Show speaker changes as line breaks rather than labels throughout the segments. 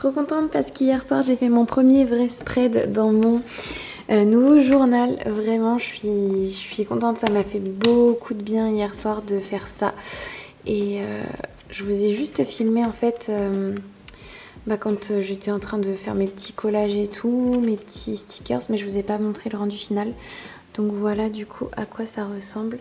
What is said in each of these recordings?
trop contente parce qu'hier soir j'ai fait mon premier vrai spread dans mon nouveau journal. Vraiment je suis contente, ça m'a fait beaucoup de bien hier soir de faire ça. Et je vous ai juste filmé en fait quand j'étais en train de faire mes petits collages et tout, mes petits stickers, mais je vous ai pas montré le rendu final. Donc voilà du coup à quoi ça ressemble.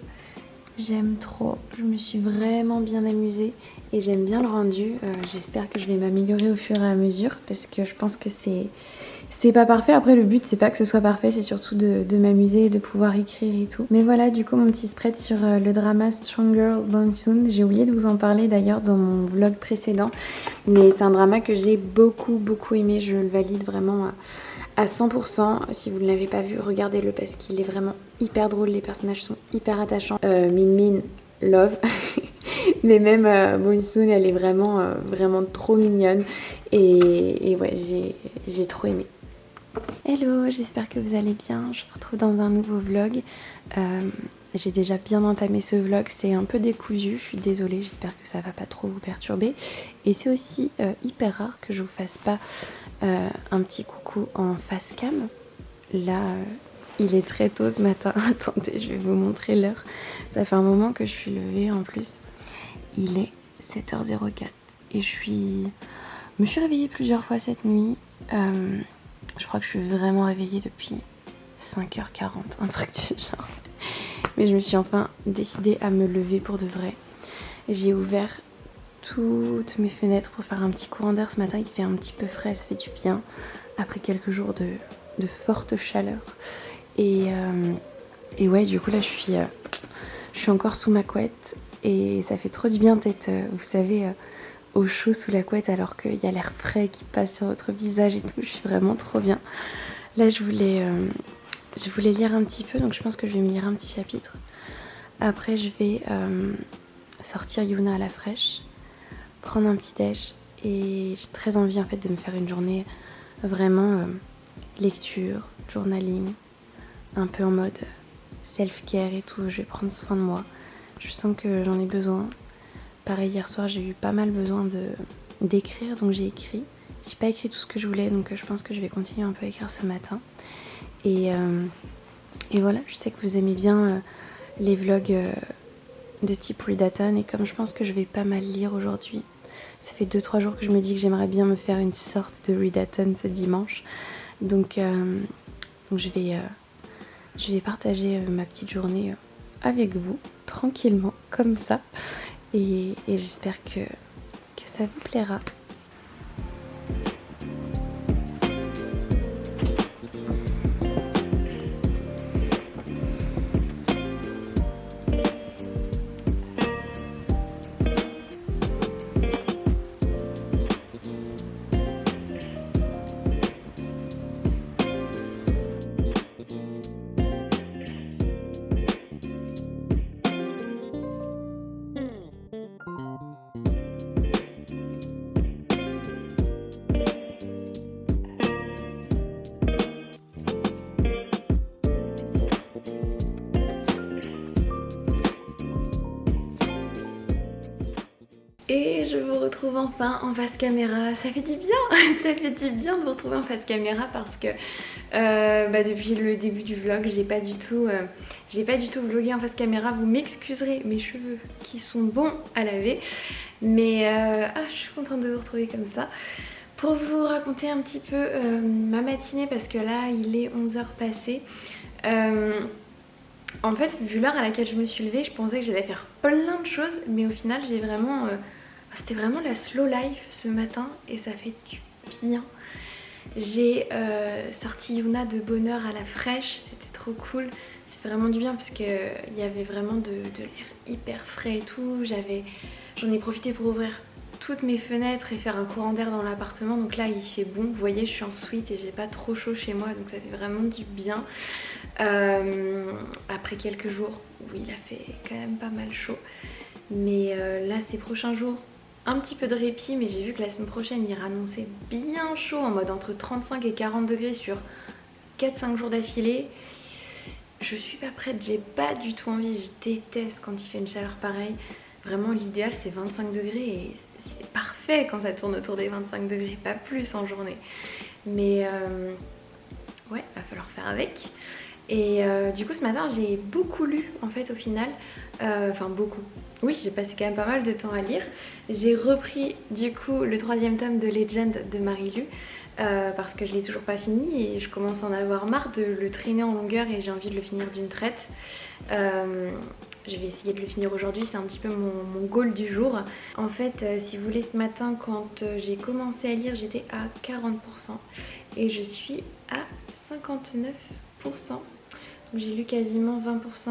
J'aime trop, je me suis vraiment bien amusée et j'aime bien le rendu. J'espère que je vais m'améliorer au fur et à mesure parce que je pense que c'est pas parfait. Après le but c'est pas que ce soit parfait, c'est surtout de m'amuser et de pouvoir écrire et tout. Mais voilà du coup mon petit spread sur le drama Strong Girl Born Soon. J'ai oublié de vous en parler d'ailleurs dans mon vlog précédent. Mais c'est un drama que j'ai beaucoup aimé, je le valide vraiment à 100%. Si vous ne l'avez pas vu, regardez-le parce qu'il est vraiment hyper drôle, les personnages sont hyper attachants. Min love. Mais même Monsoon, elle est vraiment trop mignonne. Et ouais, j'ai trop aimé. Hello, j'espère que vous allez bien. Je vous retrouve dans un nouveau vlog. J'ai déjà bien entamé ce vlog, c'est un peu décousu, je suis désolée, j'espère que ça va pas trop vous perturber. Et c'est aussi hyper rare que je vous fasse pas un petit coucou en face cam. Là, il est très tôt ce matin. Attendez, je vais vous montrer l'heure. Ça fait un moment que je suis levée en plus. Il est 7h04 et me suis réveillée plusieurs fois cette nuit. Je crois que je suis vraiment réveillée depuis 5h40, un truc du genre. Mais je me suis enfin décidée à me lever pour de vrai. J'ai ouvert toutes mes fenêtres pour faire un petit courant d'air ce matin. Il fait un petit peu frais, ça fait du bien après quelques jours de forte chaleur. Et ouais, du coup là je suis encore sous ma couette et ça fait trop du bien d'être, vous savez, au chaud sous la couette alors qu'il y a l'air frais qui passe sur votre visage et tout. Je suis vraiment trop bien. Là je voulais lire un petit peu, donc je pense que je vais me lire un petit chapitre. Après je vais sortir Yuna à la fraîche, prendre un petit déj et j'ai très envie en fait de me faire une journée vraiment lecture, journaling, un peu en mode self-care et tout. Je vais prendre soin de moi. Je sens que j'en ai besoin. Pareil, hier soir j'ai eu pas mal besoin d'écrire, donc j'ai écrit. J'ai pas écrit tout ce que je voulais, donc je pense que je vais continuer un peu à écrire ce matin. Et voilà, je sais que vous aimez bien les vlogs de type readathon et comme je pense que je vais pas mal lire aujourd'hui, ça fait 2-3 jours que je me dis que j'aimerais bien me faire une sorte de readathon ce dimanche. Donc je vais partager ma petite journée avec vous, tranquillement, comme ça. Et j'espère que ça vous plaira. Et je vous retrouve enfin en face caméra. Ça fait du bien. Ça fait du bien de vous retrouver en face caméra parce que depuis le début du vlog j'ai pas du tout vlogué en face caméra. Vous m'excuserez, mes cheveux qui sont bons à laver. Mais je suis contente de vous retrouver comme ça pour vous raconter un petit peu ma matinée parce que là il est 11h passé. En fait, vu l'heure à laquelle je me suis levée, je pensais que j'allais faire plein de choses, mais au final j'ai vraiment... c'était vraiment la slow life ce matin et ça fait du bien. J'ai sorti Yuna de bonne heure à la fraîche, c'était trop cool. C'est vraiment du bien parce qu'il y avait vraiment de l'air hyper frais et tout. J'en ai profité pour ouvrir toutes mes fenêtres et faire un courant d'air dans l'appartement. Donc là il fait bon, vous voyez je suis en suite et j'ai pas trop chaud chez moi, donc ça fait vraiment du bien. Après quelques jours où il a fait quand même pas mal chaud. Mais là ces prochains jours, un petit peu de répit, mais j'ai vu que la semaine prochaine il annonçait bien chaud en mode entre 35 et 40 degrés sur 4-5 jours d'affilée. Je suis pas prête, j'ai pas du tout envie, je déteste quand il fait une chaleur pareille. Vraiment l'idéal c'est 25 degrés et c'est parfait quand ça tourne autour des 25 degrés, pas plus en journée. Mais ouais, va falloir faire avec. Et du coup ce matin j'ai beaucoup lu en fait au final, enfin beaucoup. Oui, j'ai passé quand même pas mal de temps à lire. J'ai repris du coup le 3e tome de Legend de Marie-Lu parce que je l'ai toujours pas fini et je commence à en avoir marre de le traîner en longueur et j'ai envie de le finir d'une traite. Je vais essayer de le finir aujourd'hui, c'est un petit peu mon goal du jour. En fait, si vous voulez, ce matin quand j'ai commencé à lire, j'étais à 40% et je suis à 59%. Donc j'ai lu quasiment 20%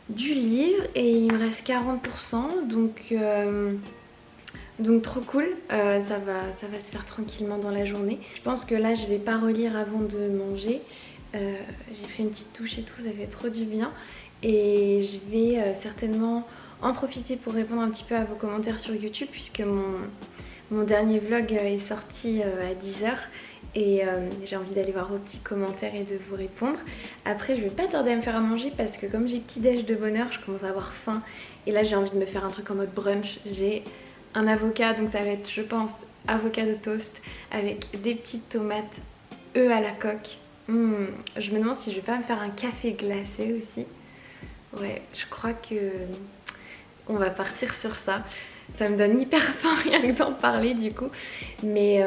du livre et il me reste 40%, donc trop cool, ça va se faire tranquillement dans la journée. Je pense que là je vais pas relire avant de manger. J'ai pris une petite douche et tout, ça fait trop du bien. Et je vais certainement en profiter pour répondre un petit peu à vos commentaires sur YouTube puisque mon dernier vlog est sorti à 10h. Et j'ai envie d'aller voir vos petits commentaires et de vous répondre. Après je vais pas tarder à me faire à manger parce que comme j'ai petit déj de bonne heure, je commence à avoir faim. Et là j'ai envie de me faire un truc en mode brunch. J'ai un avocat, donc ça va être je pense avocat de toast avec des petites tomates, œufs à la coque. Je me demande si je vais pas me faire un café glacé aussi. Ouais, je crois que on va partir sur ça. Ça me donne hyper faim rien que d'en parler du coup. Mais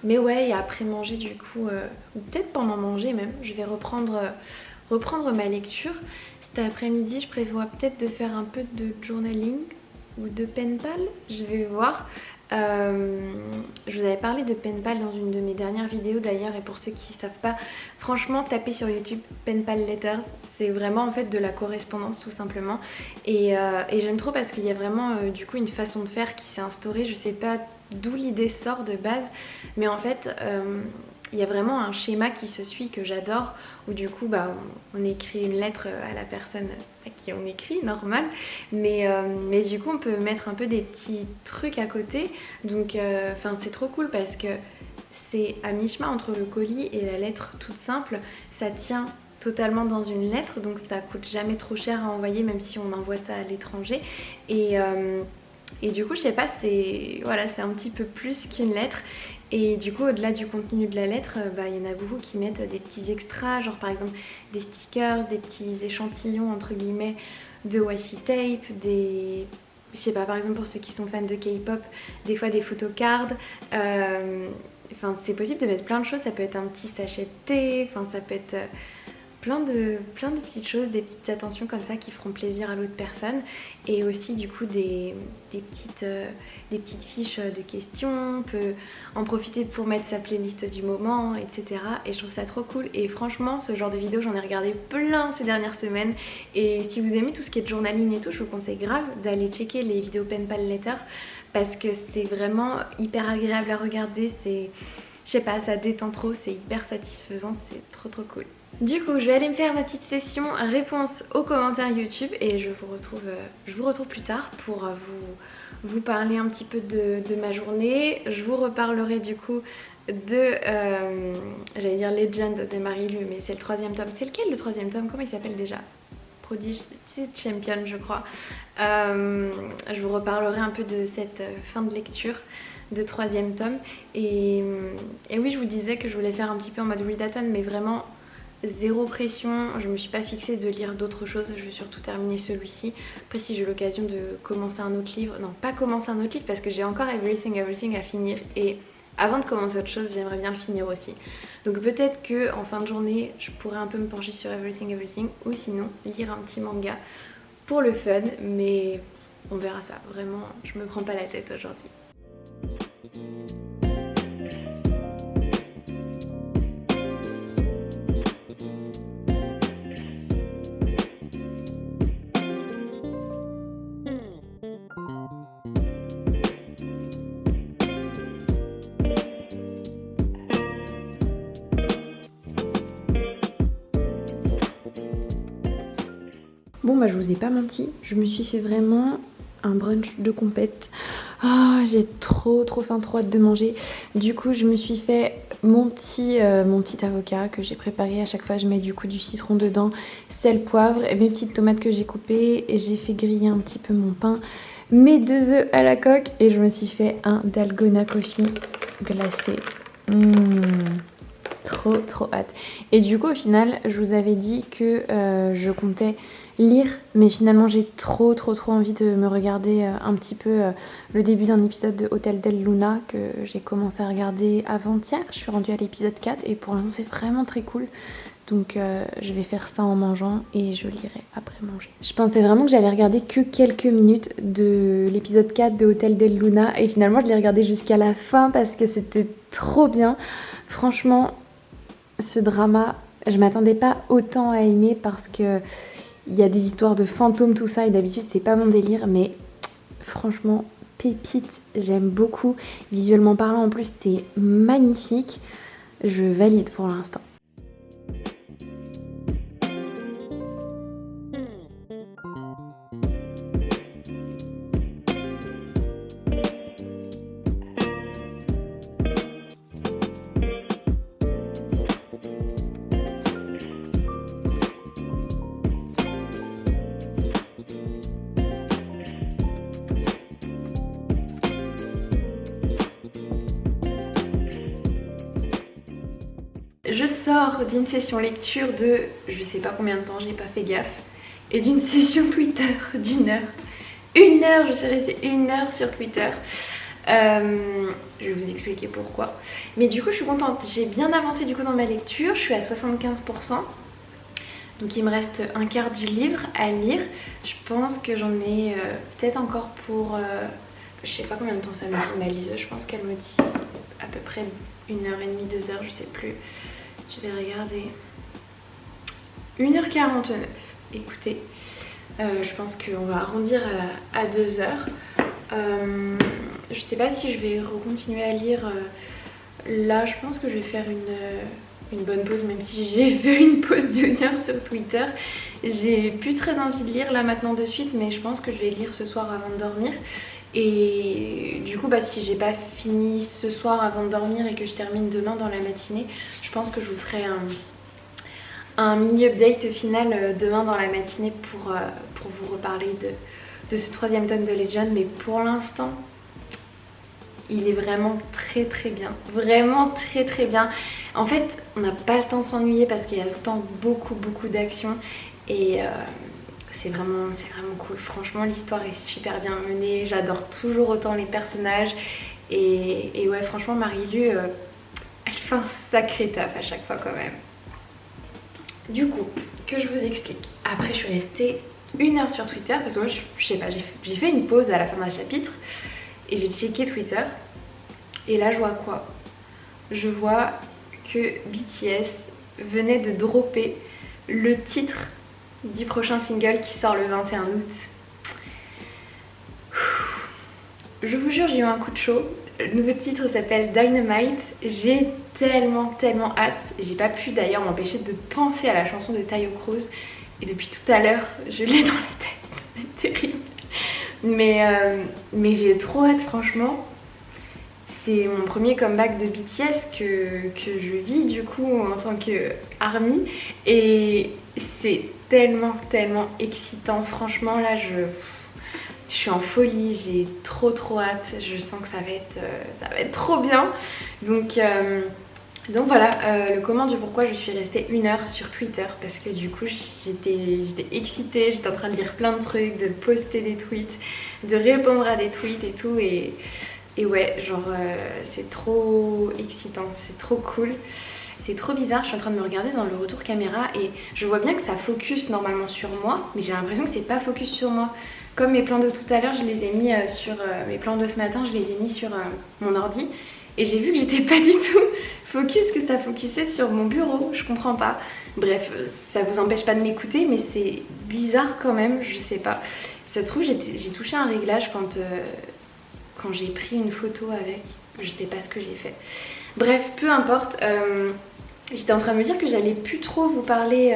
ouais, et après manger du coup, ou peut-être pendant manger même, je vais reprendre ma lecture. Cet après-midi, je prévois peut-être de faire un peu de journaling ou de pen pal, je vais voir. Je vous avais parlé de pen pal dans une de mes dernières vidéos d'ailleurs, et pour ceux qui ne savent pas, franchement tapez sur YouTube pen pal letters, c'est vraiment en fait de la correspondance tout simplement, et j'aime trop parce qu'il y a vraiment du coup une façon de faire qui s'est instaurée. Je sais pas d'où l'idée sort de base, mais en fait il y a vraiment un schéma qui se suit que j'adore, où du coup on écrit une lettre à la personne à qui on écrit, normal, mais du coup on peut mettre un peu des petits trucs à côté, donc c'est trop cool parce que c'est à mi-chemin entre le colis et la lettre toute simple, ça tient totalement dans une lettre, donc ça coûte jamais trop cher à envoyer même si on envoie ça à l'étranger, et du coup je sais pas, c'est un petit peu plus qu'une lettre. Et du coup, au-delà du contenu de la lettre, il y en a beaucoup qui mettent des petits extras, genre par exemple des stickers, des petits échantillons entre guillemets de washi tape, je sais pas, par exemple pour ceux qui sont fans de K-pop, des fois des photocards. C'est possible de mettre plein de choses, ça peut être un petit sachet de thé, ça peut être plein de petites choses, des petites attentions comme ça qui feront plaisir à l'autre personne, et aussi du coup des petites fiches de questions. On peut en profiter pour mettre sa playlist du moment, etc. Et je trouve ça trop cool, et franchement ce genre de vidéo j'en ai regardé plein ces dernières semaines, et si vous aimez tout ce qui est journaling et tout, je vous conseille grave d'aller checker les vidéos pen pal letter parce que c'est vraiment hyper agréable à regarder, je sais pas, ça détend trop, c'est hyper satisfaisant, c'est trop cool. Du coup, je vais aller me faire ma petite session réponse aux commentaires YouTube et je vous retrouve plus tard pour vous parler un petit peu de ma journée. Je vous reparlerai du coup de, j'allais dire Legend de Marie-Lu, mais c'est le 3e tome. C'est lequel le 3e tome? Comment il s'appelle déjà? Prodige, c'est Champion je crois. Je vous reparlerai un peu de cette fin de lecture de 3e tome. Et oui, je vous disais que je voulais faire un petit peu en mode readathon, mais vraiment zéro pression, je me suis pas fixée de lire d'autres choses, je vais surtout terminer celui-ci. Après si j'ai l'occasion de commencer un autre livre, non pas commencer un autre livre parce que j'ai encore Everything à finir, et avant de commencer autre chose j'aimerais bien le finir aussi. Donc peut-être que en fin de journée je pourrais un peu me pencher sur Everything, ou sinon lire un petit manga pour le fun, mais on verra ça, vraiment je me prends pas la tête aujourd'hui. Bon je vous ai pas menti, je me suis fait vraiment un brunch de compète. J'ai trop faim, trop hâte de manger. Du coup je me suis fait mon petit avocat que j'ai préparé. À chaque fois je mets du coup du citron dedans, sel, poivre, et mes petites tomates que j'ai coupées, et j'ai fait griller un petit peu mon pain, mes 2 œufs à la coque, et je me suis fait un dalgona coffee glacé. Trop hâte. Et du coup au final je vous avais dit que je comptais lire, mais finalement j'ai trop envie de me regarder un petit peu le début d'un épisode de Hotel del Luna que j'ai commencé à regarder avant-hier. Je suis rendue à l'épisode 4 et pour l'instant c'est vraiment très cool. Donc je vais faire ça en mangeant et je lirai après manger. Je pensais vraiment que j'allais regarder que quelques minutes de l'épisode 4 de Hotel del Luna et finalement je l'ai regardé jusqu'à la fin parce que c'était trop bien. Franchement, ce drama, je m'attendais pas autant à aimer parce que il y a des histoires de fantômes, tout ça, et d'habitude c'est pas mon délire, mais franchement, pépite, j'aime beaucoup. Visuellement parlant, en plus, c'est magnifique. Je valide pour l'instant. Je sors d'une session lecture de je sais pas combien de temps, j'ai pas fait gaffe, et d'une session Twitter d'1 heure. 1 heure, je suis restée 1 heure sur Twitter. Je vais vous expliquer pourquoi. Mais du coup, je suis contente. J'ai bien avancé du coup dans ma lecture. Je suis à 75%. Donc il me reste un quart du livre à lire. Je pense que j'en ai peut-être encore pour... je sais pas combien de temps ça me dit ma liseuse. Je pense qu'elle me dit à peu près 1h30, 2 heures, je sais plus. Je vais regarder. 1h49. Écoutez, je pense qu'on va arrondir à 2 heures. Je sais pas si je vais continuer à lire. Là, je pense que je vais faire une bonne pause, même si j'ai fait une pause d'1 heure sur Twitter. J'ai plus très envie de lire là maintenant de suite, mais je pense que je vais lire ce soir avant de dormir. Et du coup, si j'ai pas fini ce soir avant de dormir et que je termine demain dans la matinée, je pense que je vous ferai un mini update final demain dans la matinée pour vous reparler de ce 3e tome de Legend. Mais pour l'instant, il est vraiment très bien, vraiment très bien. En fait, on n'a pas le temps de s'ennuyer parce qu'il y a tout le temps beaucoup d'action et c'est vraiment cool. Franchement, l'histoire est super bien menée, j'adore toujours autant les personnages et ouais, franchement, Marie-Lu, elle fait un sacré taf à chaque fois quand même. Du coup, que je vous explique. Après, je suis restée 1 heure sur Twitter parce que moi, je sais pas, j'ai fait une pause à la fin d'un chapitre et j'ai checké Twitter et là, je vois quoi? Je vois que BTS venait de dropper le titre du prochain single qui sort le 21 août. Je vous jure, j'ai eu un coup de chaud. Le nouveau titre s'appelle Dynamite. J'ai tellement hâte. J'ai pas pu d'ailleurs m'empêcher de penser à la chanson de Taio Cruz. Et depuis tout à l'heure, je l'ai dans la tête. C'est terrible. Mais j'ai trop hâte, franchement. C'est mon premier comeback de BTS que je vis du coup en tant que ARMY. Et c'est tellement excitant. Franchement, là, je suis en folie, j'ai trop hâte, je sens que ça va être trop bien. Donc voilà, le comment du pourquoi je suis restée 1 heure sur Twitter parce que du coup j'étais excitée, j'étais en train de lire plein de trucs, de poster des tweets, de répondre à des tweets et tout et ouais, genre c'est trop excitant, c'est trop cool. C'est trop bizarre, je suis en train de me regarder dans le retour caméra et je vois bien que ça focus normalement sur moi, mais j'ai l'impression que c'est pas focus sur moi. Comme mes plans de tout à l'heure, je les ai mis sur mes plans de ce matin, je les ai mis sur mon ordi et j'ai vu que j'étais pas du tout focus, que ça focusait sur mon bureau, je comprends pas. Bref, ça vous empêche pas de m'écouter, mais c'est bizarre quand même, je sais pas. Ça se trouve, j'ai touché un réglage quand j'ai pris une photo avec, je sais pas ce que j'ai fait. Bref, peu importe. J'étais en train de me dire que j'allais plus trop vous parler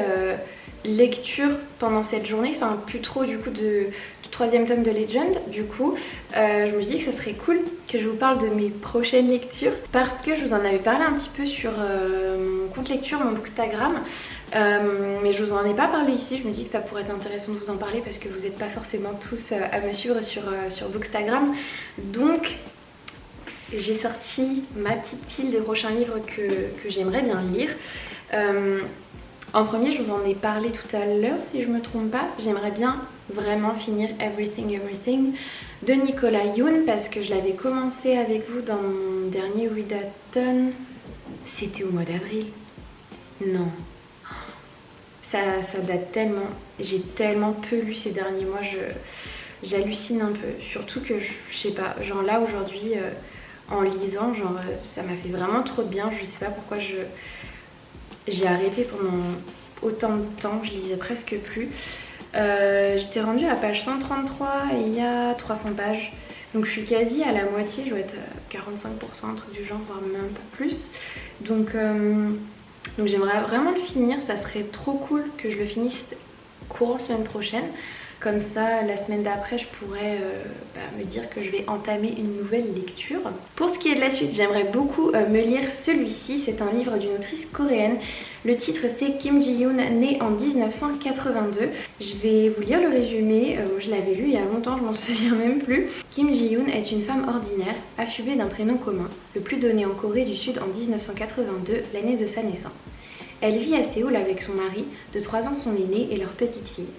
lecture pendant cette journée, enfin plus trop du coup du troisième tome de Legend. Du coup je me dis que ça serait cool que je vous parle de mes prochaines lectures parce que je vous en avais parlé un petit peu sur mon compte lecture, mon Bookstagram, mais je vous en ai pas parlé ici. Je me dis que ça pourrait être intéressant de vous en parler parce que vous n'êtes pas forcément tous à me suivre sur Bookstagram. Donc j'ai sorti ma petite pile des prochains livres que j'aimerais bien lire. En premier, je vous en ai parlé tout à l'heure, si je me trompe pas. J'aimerais bien vraiment finir Everything Everything de Nicolas Yoon parce que je l'avais commencé avec vous dans mon dernier readathon. C'était au mois d'avril. Non. Ça date tellement. J'ai tellement peu lu ces derniers mois. J'hallucine un peu. Surtout que, je sais pas, genre là aujourd'hui, en lisant, genre ça m'a fait vraiment trop de bien. Je sais pas pourquoi j'ai arrêté pendant autant de temps, je lisais presque plus. J'étais rendue à page 133 et il y a 300 pages. Donc je suis quasi à la moitié, je dois être à 45%, un truc du genre, voire même un peu plus. Donc j'aimerais vraiment le finir, ça serait trop cool que je le finisse courant semaine prochaine. Comme ça, la semaine d'après, je pourrais me dire que je vais entamer une nouvelle lecture. Pour ce qui est de la suite, j'aimerais beaucoup me lire celui-ci. C'est un livre d'une autrice coréenne. Le titre, c'est Kim Ji-yoon, né en 1982. Je vais vous lire le résumé. Je l'avais lu il y a longtemps, je m'en souviens même plus. Kim Ji-yoon est une femme ordinaire, affubée d'un prénom commun, le plus donné en Corée du Sud en 1982, l'année de sa naissance. Elle vit à Séoul avec son mari, de 3 ans son aîné, et leur petite fille.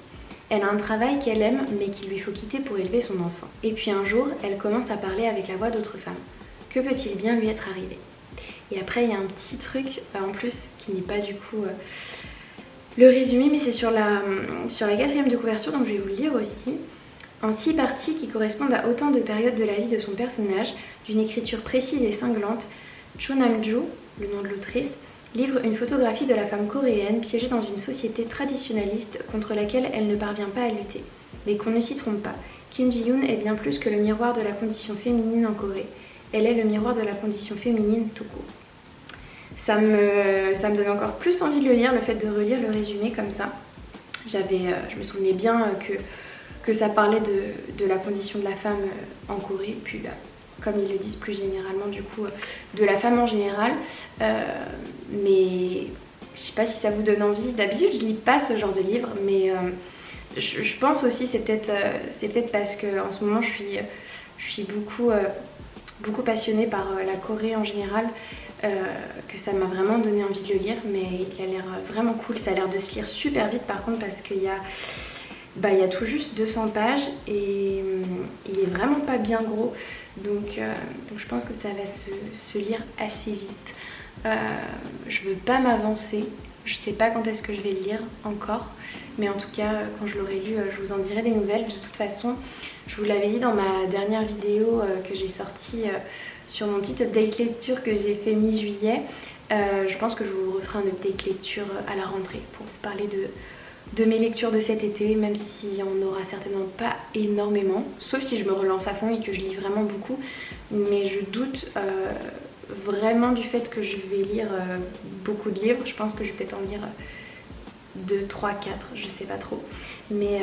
Elle a un travail qu'elle aime mais qu'il lui faut quitter pour élever son enfant. Et puis un jour, elle commence à parler avec la voix d'autres femmes. Que peut-il bien lui être arrivé? Et après, il y a un petit truc en plus qui n'est pas du coup le résumé, mais c'est sur la 4e de couverture, donc je vais vous le lire aussi. En 6 parties qui correspondent à autant de périodes de la vie de son personnage, d'une écriture précise et cinglante, Cho Nam-joo, le nom de l'autrice, livre une photographie de la femme coréenne piégée dans une société traditionnaliste contre laquelle elle ne parvient pas à lutter. Mais qu'on ne s'y trompe pas, Kim Ji-yoon est bien plus que le miroir de la condition féminine en Corée. Elle est le miroir de la condition féminine tout court. Ça me donne encore plus envie de le lire, le fait de relire le résumé comme ça. Je me souvenais bien que ça parlait de la condition de la femme en Corée, puis comme ils le disent plus généralement du coup de la femme en général, mais je sais pas si ça vous donne envie. D'habitude je lis pas ce genre de livre, mais je pense aussi c'est peut-être parce que en ce moment je suis beaucoup passionnée par la Corée en général, que ça m'a vraiment donné envie de le lire. Mais il a l'air vraiment cool, ça a l'air de se lire super vite par contre parce qu'il y a tout juste 200 pages et il est vraiment pas bien gros. Donc je pense que ça va se lire assez vite. Je veux pas m'avancer, je sais pas quand est-ce que je vais le lire encore, mais en tout cas quand je l'aurai lu je vous en dirai des nouvelles. De toute façon je vous l'avais dit dans ma dernière vidéo que j'ai sortie sur mon petit update lecture que j'ai fait mi-juillet. Je pense que je vous referai un update lecture à la rentrée pour vous parler de mes lectures de cet été, même si on n'aura certainement pas énormément, sauf si je me relance à fond et que je lis vraiment beaucoup. Mais je doute vraiment du fait que je vais lire beaucoup de livres. Je pense que je vais peut-être en lire 2, 3, 4, je sais pas trop. Mais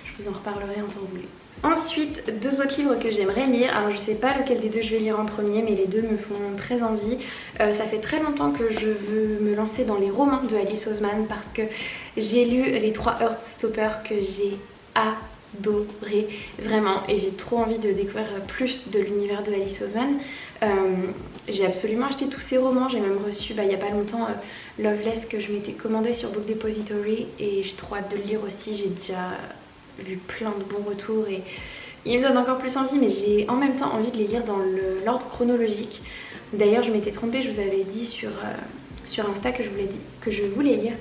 je vous en reparlerai en temps voulu. Ensuite, 2 autres livres que j'aimerais lire. Alors je sais pas lequel des deux je vais lire en premier, mais les deux me font très envie. Ça fait très longtemps que je veux me lancer dans les romans de Alice Oseman parce que j'ai lu les 3 Heartstoppers que j'ai adoré vraiment, et j'ai trop envie de découvrir plus de l'univers de Alice Oseman. J'ai absolument acheté tous ces romans, j'ai même reçu il y a pas longtemps Loveless que je m'étais commandé sur Book Depository et j'ai trop hâte de le lire aussi. J'ai déjà vu plein de bons retours et il me donne encore plus envie, mais j'ai en même temps envie de les lire dans l'ordre chronologique. D'ailleurs je m'étais trompée, je vous avais dit sur Insta que je voulais lire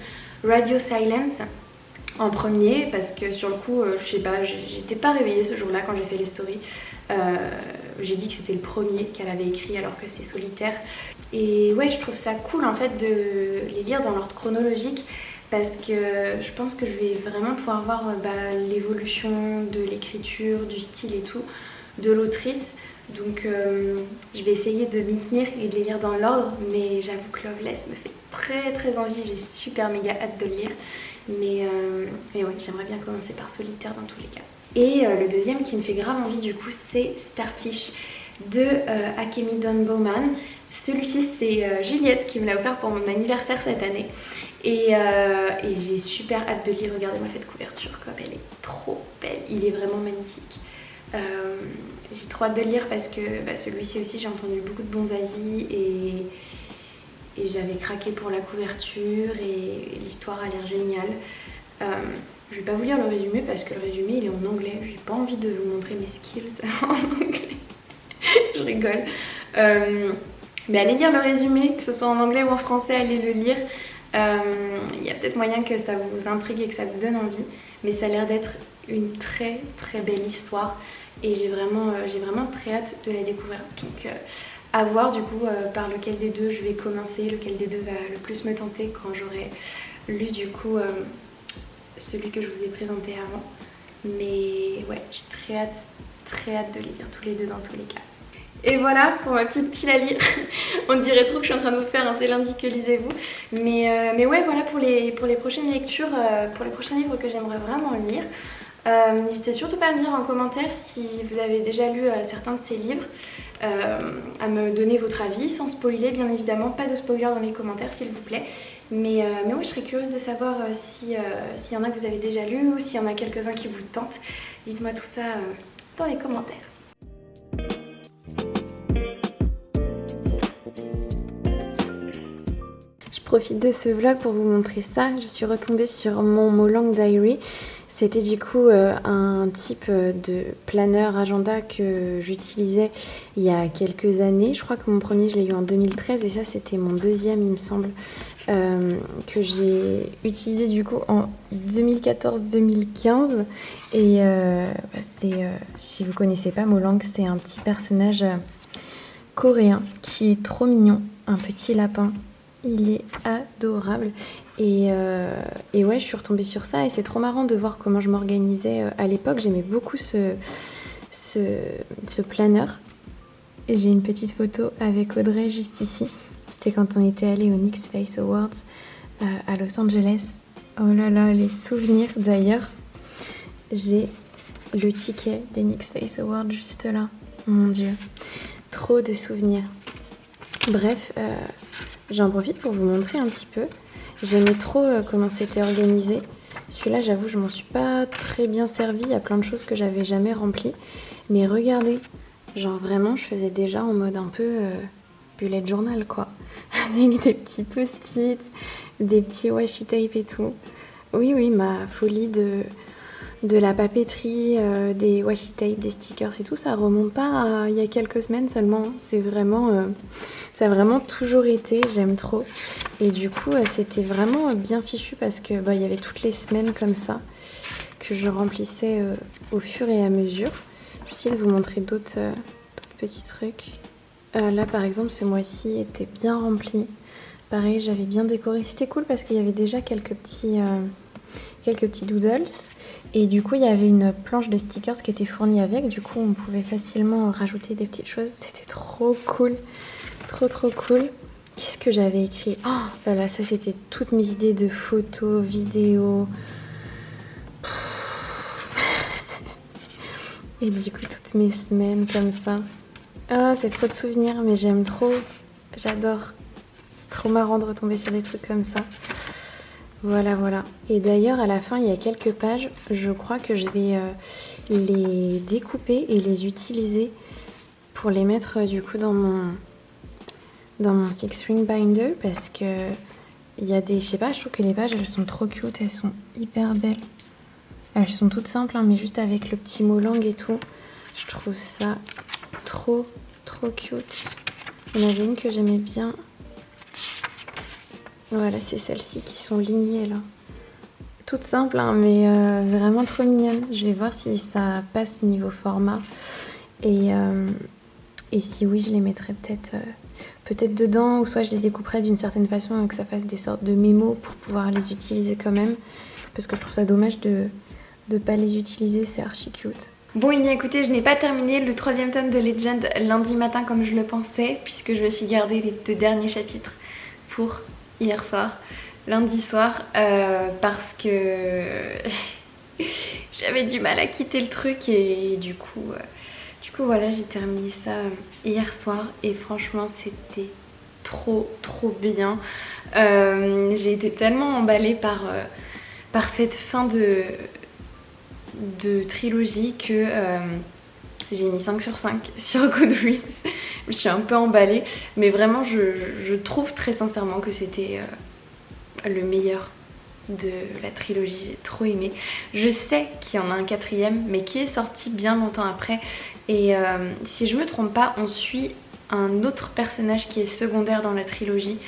Radio Silence en premier parce que sur le coup je sais pas, j'étais pas réveillée ce jour-là quand j'ai fait les stories. J'ai dit que c'était le premier qu'elle avait écrit alors que c'est Solitaire, et ouais, je trouve ça cool en fait de les lire dans l'ordre chronologique parce que je pense que je vais vraiment pouvoir voir l'évolution de l'écriture, du style et tout de l'autrice. Donc je vais essayer de m'y tenir et de les lire dans l'ordre, mais j'avoue que Loveless me fait très très envie, j'ai super méga hâte de le lire. Mais ouais, j'aimerais bien commencer par Solitaire dans tous les cas. Et le deuxième qui me fait grave envie du coup, c'est Starfish de Akemi Don Bowman. Celui-ci c'est Juliette qui me l'a offert pour mon anniversaire cette année. Et j'ai super hâte de lire. Regardez-moi cette couverture, comme elle est trop belle. Il est vraiment magnifique. J'ai trop hâte de le lire parce que celui-ci aussi j'ai entendu beaucoup de bons avis et j'avais craqué pour la couverture et l'histoire a l'air géniale. Je vais pas vous lire le résumé parce que le résumé il est en anglais. J'ai pas envie de vous montrer mes skills en anglais. Je rigole. Mais allez lire le résumé, que ce soit en anglais ou en français, allez le lire. Il y a peut-être moyen que ça vous intrigue et que ça vous donne envie, mais ça a l'air d'être une très très belle histoire et j'ai vraiment très hâte de la découvrir. Donc à voir du coup par lequel des deux je vais commencer, lequel des deux va le plus me tenter quand j'aurai lu du coup celui que je vous ai présenté avant. Mais ouais, j'ai très hâte de les lire tous les deux dans tous les cas. Et voilà pour ma petite pile à lire. On dirait trop que je suis en train de vous faire un c'est lundi que lisez-vous. Mais ouais, voilà pour les prochaines lectures, pour les prochains livres que j'aimerais vraiment lire. N'hésitez surtout pas à me dire en commentaire si vous avez déjà lu certains de ces livres, à me donner votre avis sans spoiler bien évidemment, pas de spoiler dans les commentaires s'il vous plaît. Mais oui, je serais curieuse de savoir s'il y en a que vous avez déjà lu ou s'il y en a quelques-uns qui vous tentent. Dites-moi tout ça dans les commentaires. Je profite de ce vlog pour vous montrer ça. Je suis retombée sur mon Molang Diary. C'était du coup un type de planeur agenda que j'utilisais il y a quelques années. Je crois que mon premier je l'ai eu en 2013 et ça c'était mon deuxième il me semble, que j'ai utilisé du coup en 2014-2015. Et si vous connaissez pas Molang, c'est un petit personnage coréen qui est trop mignon, un petit lapin. Il est adorable et ouais, je suis retombée sur ça et c'est trop marrant de voir comment je m'organisais à l'époque. J'aimais beaucoup ce planeur et j'ai une petite photo avec Audrey juste ici. C'était quand on était allé au Nick Face Awards à Los Angeles. Oh là là, les souvenirs. D'ailleurs, j'ai le ticket des Nick Face Awards juste là. Mon Dieu, trop de souvenirs. Bref, j'en profite pour vous montrer un petit peu. J'aimais trop comment c'était organisé. Celui-là, j'avoue, je m'en suis pas très bien servie. Il y a plein de choses que j'avais jamais remplies. Mais regardez, genre vraiment, je faisais déjà en mode un peu bullet journal, quoi. Avec des petits post-it, des petits washi tape et tout. Oui, ma folie de la papeterie, des washi tape, des stickers et tout, ça remonte pas à il y a quelques semaines seulement. C'est vraiment... ça a vraiment toujours été, j'aime trop. Et du coup, c'était vraiment bien fichu parce que il y avait toutes les semaines comme ça que je remplissais au fur et à mesure. Je vais essayer de vous montrer d'autres petits trucs. Là, par exemple, ce mois-ci était bien rempli. Pareil, j'avais bien décoré. C'était cool parce qu'il y avait déjà quelques petits doodles. Et du coup, il y avait une planche de stickers qui était fournie avec. Du coup, on pouvait facilement rajouter des petites choses. C'était trop cool. Trop cool. Qu'est-ce que j'avais écrit? Oh là, ça c'était toutes mes idées de photos, vidéos. Et du coup, toutes mes semaines comme ça. Ah, c'est trop de souvenirs, mais j'aime trop. J'adore. C'est trop marrant de retomber sur des trucs comme ça. Voilà. Et d'ailleurs, à la fin, il y a quelques pages. Je crois que je vais les découper et les utiliser pour les mettre du coup dans mon Six Ring Binder parce que il y a des... Je sais pas, je trouve que les pages, elles sont trop cute. Elles sont hyper belles. Elles sont toutes simples, hein, mais juste avec le petit Molang et tout. Je trouve ça trop cute. Il y en avait une que j'aimais bien. Voilà, c'est celles-ci qui sont lignées là. Toutes simples, hein, mais vraiment trop mignonnes. Je vais voir si ça passe niveau format. Et si oui, je les mettrai peut-être dedans, ou soit je les découperai d'une certaine façon et que ça fasse des sortes de mémos pour pouvoir les utiliser quand même. Parce que je trouve ça dommage de pas les utiliser, c'est archi cute. Bon, et bien écoutez, je n'ai pas terminé le 3e tome de Legend lundi matin comme je le pensais, puisque je me suis gardé les 2 derniers chapitres pour hier soir, lundi soir, parce que j'avais du mal à quitter le truc et du coup voilà, j'ai terminé ça hier soir et franchement c'était trop bien. J'ai été tellement emballée par cette fin de trilogie que j'ai mis 5 sur 5 sur Goodreads. Je suis un peu emballée, mais vraiment je trouve très sincèrement que c'était le meilleur de la trilogie. J'ai trop aimé. Je sais qu'il y en a un quatrième, mais qui est sorti bien longtemps après. Et si je me trompe pas, on suit un autre personnage qui est secondaire dans la trilogie.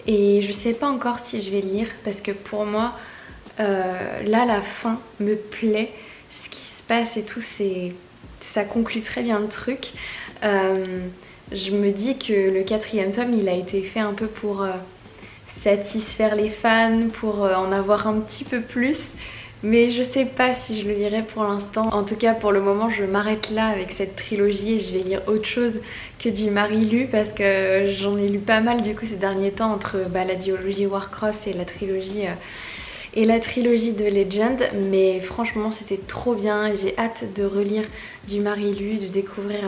Et je sais pas encore si je vais le lire, parce que pour moi, là la fin me plaît. Ce qui se passe et tout, ça conclut très bien le truc. Je me dis que le quatrième tome, il a été fait un peu pour satisfaire les fans, pour en avoir un petit peu plus. Mais je sais pas si je le lirai pour l'instant. En tout cas, pour le moment, je m'arrête là avec cette trilogie et je vais lire autre chose que du Marilu parce que j'en ai lu pas mal du coup ces derniers temps entre la duologie Warcross et la trilogie de Legend. Mais franchement, c'était trop bien et j'ai hâte de relire du Marilu, de découvrir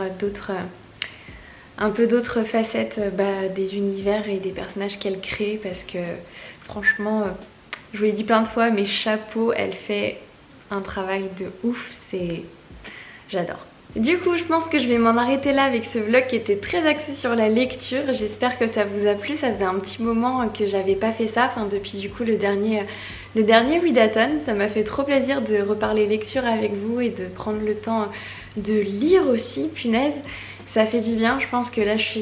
un peu d'autres facettes des univers et des personnages qu'elle crée parce que franchement, je vous l'ai dit plein de fois, mais chapeau, elle fait un travail de ouf, j'adore. Du coup, je pense que je vais m'en arrêter là avec ce vlog qui était très axé sur la lecture. J'espère que ça vous a plu, ça faisait un petit moment que j'avais pas fait ça, depuis du coup le dernier Readathon. Ça m'a fait trop plaisir de reparler lecture avec vous et de prendre le temps de lire aussi, punaise. Ça fait du bien, je pense que là je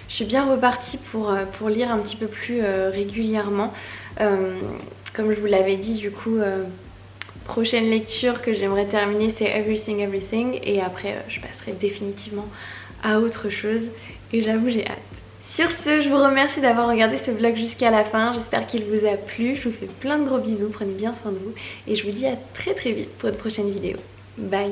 suis bien repartie pour lire un petit peu plus régulièrement. Comme je vous l'avais dit, du coup, prochaine lecture que j'aimerais terminer, c'est Everything Everything. Et après, je passerai définitivement à autre chose. Et j'avoue, j'ai hâte. Sur ce, je vous remercie d'avoir regardé ce vlog jusqu'à la fin. J'espère qu'il vous a plu. Je vous fais plein de gros bisous. Prenez bien soin de vous. Et je vous dis à très vite pour une prochaine vidéo. Bye!